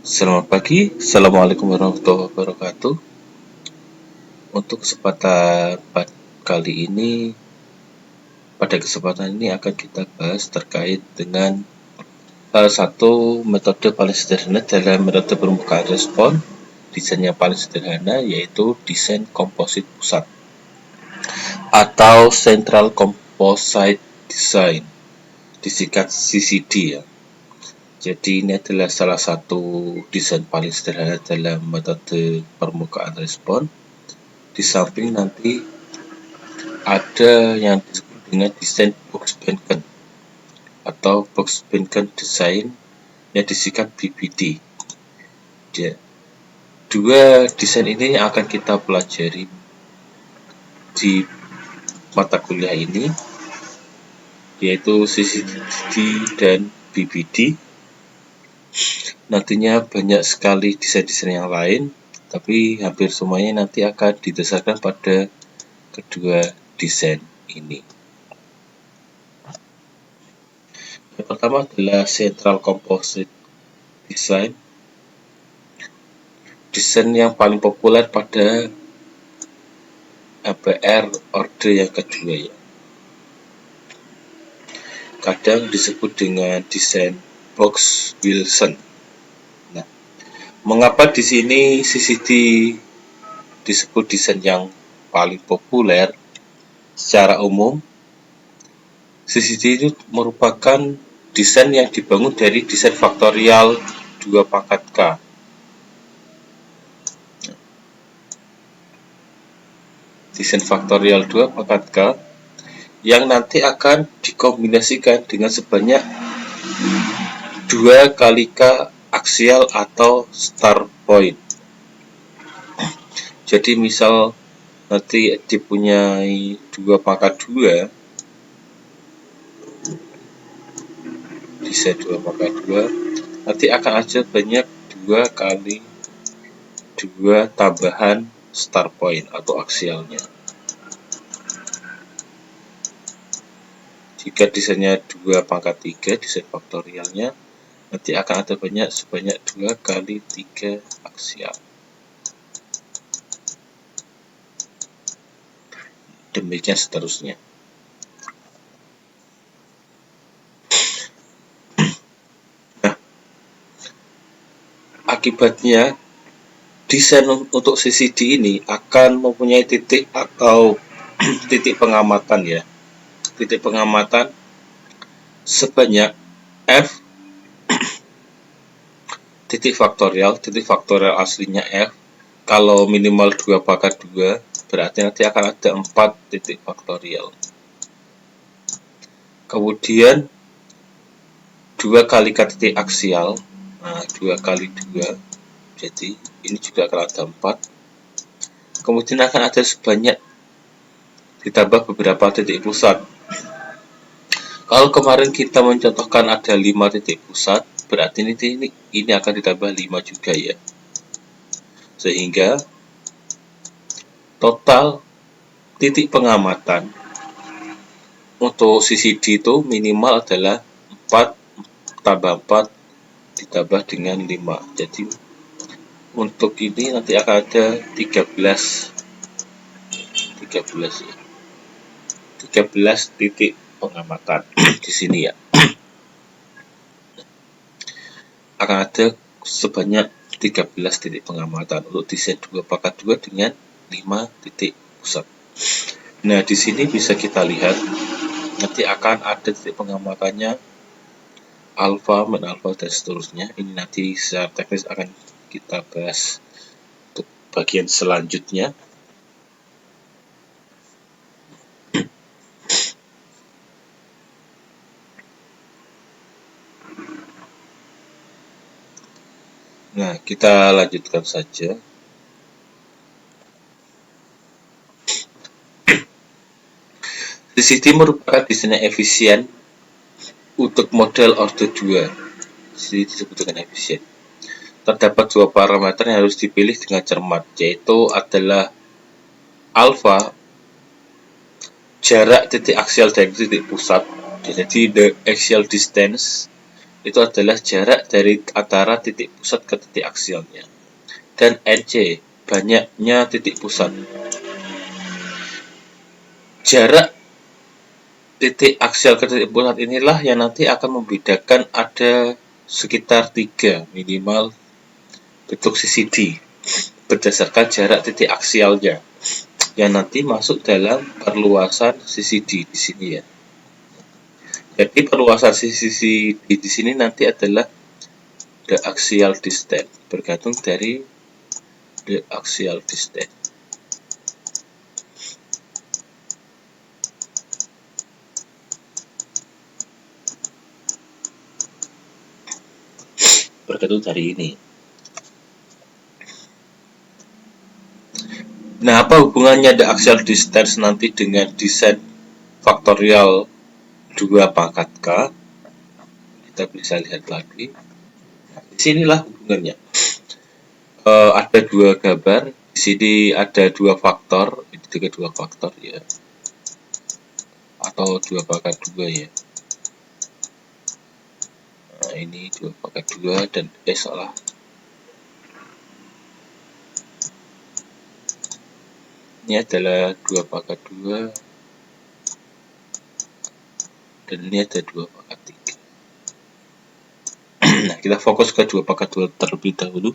Selamat pagi, Assalamualaikum warahmatullahi wabarakatuh. Untuk kali ini, pada kesempatan ini akan kita bahas terkait dengan salah satu metode paling sederhana dalam metode permukaan respon. Desain yang paling sederhana yaitu desain komposit pusat atau Central Composite Design, disingkat CCD ya. Jadi ini adalah salah satu desain paling sederhana dalam metode permukaan respon. Di samping nanti ada yang disebut dengan desain Box-Bacon atau Box-Bacon Design yang disingkat BBD. Dua desain ini yang akan kita pelajari di mata kuliah ini, yaitu CCD dan BBD. Nantinya banyak sekali desain-desain yang lain, tapi hampir semuanya nanti akan didasarkan pada kedua desain ini. Yang pertama adalah Central Composite Design, desain yang paling populer pada APR orde yang kedua ya. Kadang disebut dengan desain Box-Wilson. Nah, mengapa di sini CCD disebut desain yang paling populer? Secara umum, CCD itu merupakan desain yang dibangun dari desain faktorial 2 pangkat K. Desain faktorial 2 pangkat K yang nanti akan dikombinasikan dengan sebanyak 2 kali K aksial atau start point. Jadi misal nanti dipunyai 2 pangkat 2, desain 2 pangkat 2, nanti akan ada banyak 2 kali 2 tambahan start point atau aksialnya. Jika desainnya 2 pangkat 3, desain faktorialnya, nanti akan ada sebanyak 2 kali 3 aksial. Demikian seterusnya. Nah, akibatnya desain untuk CCD ini akan mempunyai titik atau titik pengamatan ya. Titik pengamatan sebanyak F titik faktorial aslinya F. Kalau minimal 2 pangkat 2, berarti nanti akan ada 4 titik faktorial. Kemudian 2 kali K titik aksial, nah 2 kali 2, jadi ini juga akan ada 4. Kemudian akan ada sebanyak ditambah beberapa titik pusat. Kalau kemarin kita mencontohkan ada 5 titik pusat, berarti ini akan ditambah 5 juga ya. Sehingga total titik pengamatan untuk CCD itu minimal adalah 4 tambah 4 ditambah dengan 5. Jadi untuk ini nanti akan ada 13 titik pengamatan di sini ya. Akan ada sebanyak 13 titik pengamatan untuk desain 2 pangkat 2 dengan 5 titik pusat. Nah, di sini bisa kita lihat nanti akan ada titik pengamatannya alfa, min alfa dan seterusnya. Ini nanti secara teknis akan kita bahas untuk bagian selanjutnya. Nah, kita lanjutkan saja. CCD merupakan desain yang efisien untuk model orde 2. Jadi disebut dengan efisien. Terdapat 2 parameter yang harus dipilih dengan cermat, yaitu adalah alfa, jarak titik aksial dari titik pusat, jadi the axial distance, itu adalah jarak dari antara titik pusat ke titik aksialnya. Dan NC, banyaknya titik pusat. Jarak titik aksial ke titik pusat inilah yang nanti akan membedakan ada sekitar 3 minimal bentuk CCD berdasarkan jarak titik aksialnya yang nanti masuk dalam perluasan CCD di sini ya. Jadi perluasan CCD di sini nanti adalah the axial distance, bergantung dari the axial distance. Bergantung dari ini. Nah, apa hubungannya the axial distance nanti dengan desain faktorial 2 pangkat K? Kita bisa lihat lagi. Nah, disinilah hubungannya. Ada 2 gambar. Di sini ada 2 faktor. Ini juga 2 faktor ya. Atau 2 pangkat 2 ya. Nah, ini 2 pangkat 2 dan salah. Ini adalah 2 pangkat 2 dan ini ada 2 pangkat 3. Nah, kita fokus ke 2 pangkat 2 terlebih dahulu.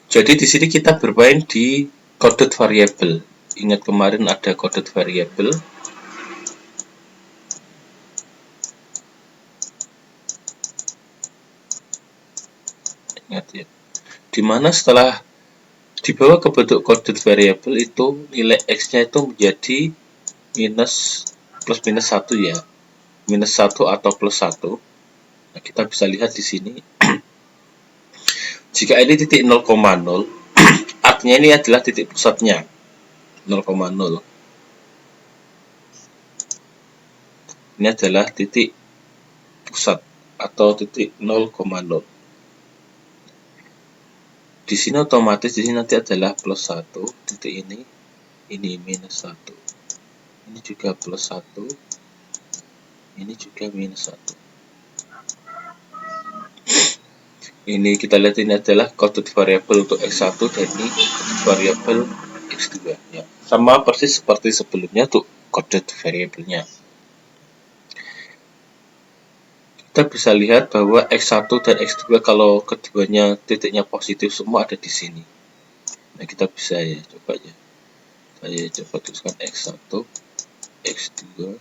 Jadi di sini kita bermain di coded variable. Ingat kemarin ada coded variable. Ingat ya. Dimana setelah dibawa ke bentuk coded variable itu nilai x-nya itu menjadi plus minus 1 ya. Minus 1 atau plus 1. Nah, kita bisa lihat di sini. Jika ini titik 0,0, artinya ini adalah titik pusatnya. 0,0. Ini adalah titik pusat atau titik 0,0. Di sini otomatis di sini nanti adalah plus 1 titik ini minus 1. Ini juga plus 1. Ini juga minus 1. Ini kita lihat ini adalah coded variable untuk x1 dan ini variabel x2 ya. Sama persis seperti sebelumnya untuk coded variabelnya. Kita bisa lihat bahwa x1 dan x2 kalau keduanya titiknya positif semua ada di sini. Nah, kita bisa ya coba ya. Saya coba tuliskan x1 x2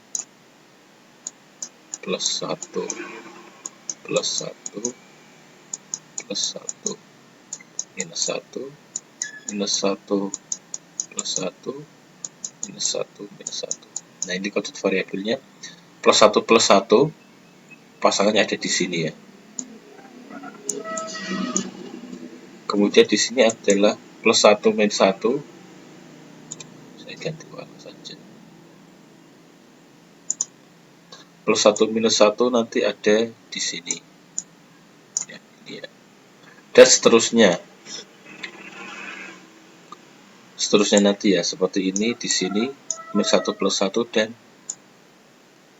plus 1 plus 1 plus 1 minus 1 minus 1 plus 1 minus 1 minus 1. Nah, ini coded variabelnya plus 1 plus 1 pasangannya ada di sini ya. Kemudian di sini adalah plus 1 minus 1. Saya ganti warna saja. Plus 1 minus 1 nanti ada di sini. Ya, ini ya. Dan seterusnya. Seterusnya nanti ya, seperti ini di sini minus 1 plus 1 dan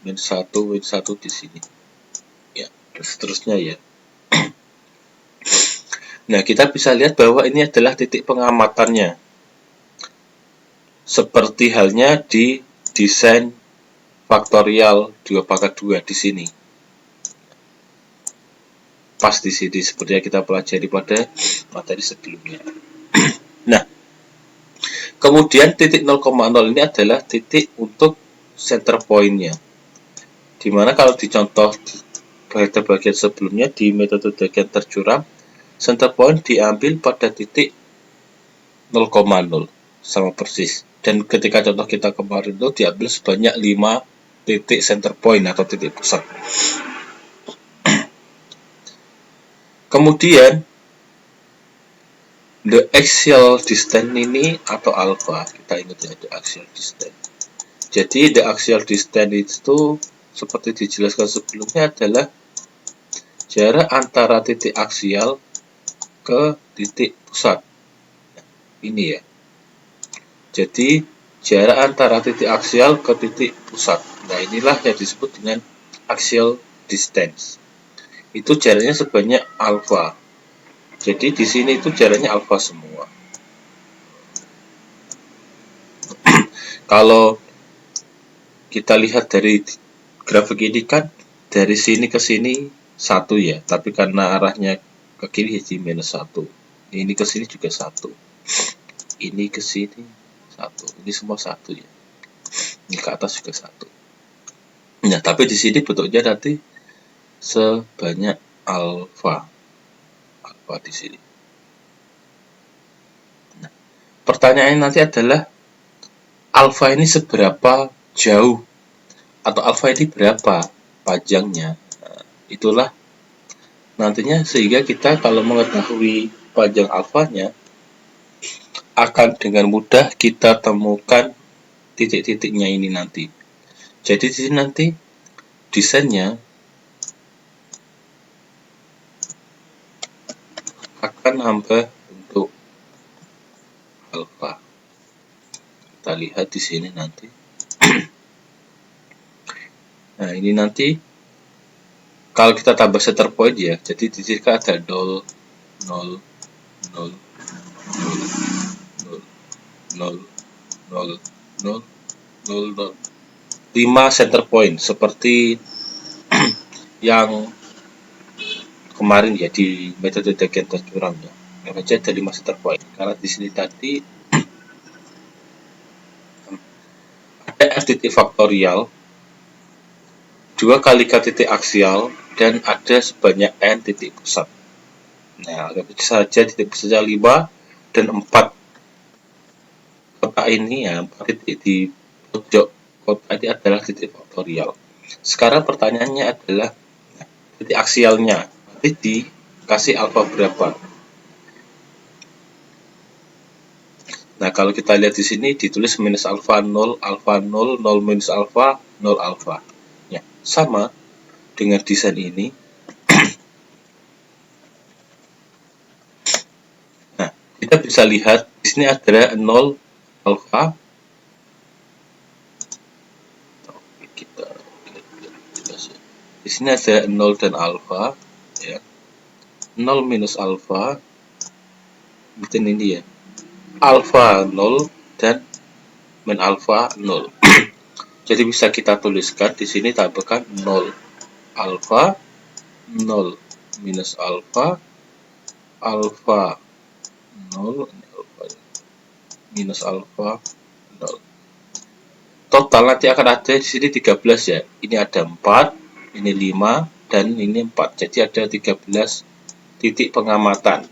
minus 1 di sini. Ya, dan seterusnya ya. Nah, kita bisa lihat bahwa ini adalah titik pengamatannya. Seperti halnya di desain faktorial 2 pangkat 2 di sini. Pas di sini seperti yang kita pelajari pada materi sebelumnya. Nah, kemudian titik 0,0 ini adalah titik untuk center point-nya. Dimana kalau di contoh bagian sebelumnya di metode bagian tercuram, center point diambil pada titik 0,0 sama persis. Dan ketika contoh kita kemarin itu diambil sebanyak 5 titik center point atau titik pusat. Kemudian the axial distance ini atau alpha, kita ingat ya, the axial distance. Jadi the axial distance itu seperti dijelaskan sebelumnya adalah jarak antara titik aksial ke titik pusat. Nah, ini ya. Jadi jarak antara titik aksial ke titik pusat. Nah, inilah yang disebut dengan axial distance. Itu jaraknya sebanyak alfa. Jadi di sini itu jaraknya alfa semua. Kalau kita lihat dari grafik ini kan dari sini ke sini 1 ya, tapi karena arahnya ke kiri jadi -1. Ini ke sini juga 1. Ini ke sini 1. Ini semua 1 ya. Ini ke atas juga 1. Nah, tapi di sini bentuknya nanti sebanyak alfa. Alfa di sini. Nah, pertanyaannya nanti adalah alfa ini seberapa jauh atau alfa ini berapa panjangnya. Nah, itulah nantinya sehingga kita kalau mengetahui panjang alfanya akan dengan mudah kita temukan titik-titiknya ini nanti. Jadi di sini nanti desainnya akan nambah bentuk alfa. Kita lihat di sini nanti. Nah, ini nanti kalau kita tambah center point ya, jadi di sini ada 0, 0, 0, 0, 0, 0, 0, 0, 5 center point seperti yang kemarin ya di metode Degentos curang ya. Yang aja ada 5 center point karena di sini tadi ada f titik faktorial 2 kali k titik aksial dan ada sebanyak n titik pusat. Nah, bisa saja titik pusatnya 5 dan 4 kotak ini ya, 4 titik di pojok kotak ini adalah titik faktorial. Sekarang pertanyaannya adalah titik aksialnya nanti dikasih alfa berapa. Nah, kalau kita lihat di sini ditulis minus alfa 0, 0 minus alfa, 0 alfa. Ya, sama dengan desain ini. Nah, kita bisa lihat di sini ada 0 alfa. Di sini ada 0 dan alfa, ya. 0 minus alfa, bikin ini ya. Alfa 0 dan min alfa 0. Jadi bisa kita tuliskan di sini tambahkan 0 alfa, 0 minus alfa, alfa 0, minus alfa 0. Total nanti akan ada di sini 13 ya. Ini ada 4, ini 5 dan ini 4. Jadi ada 13 titik pengamatan.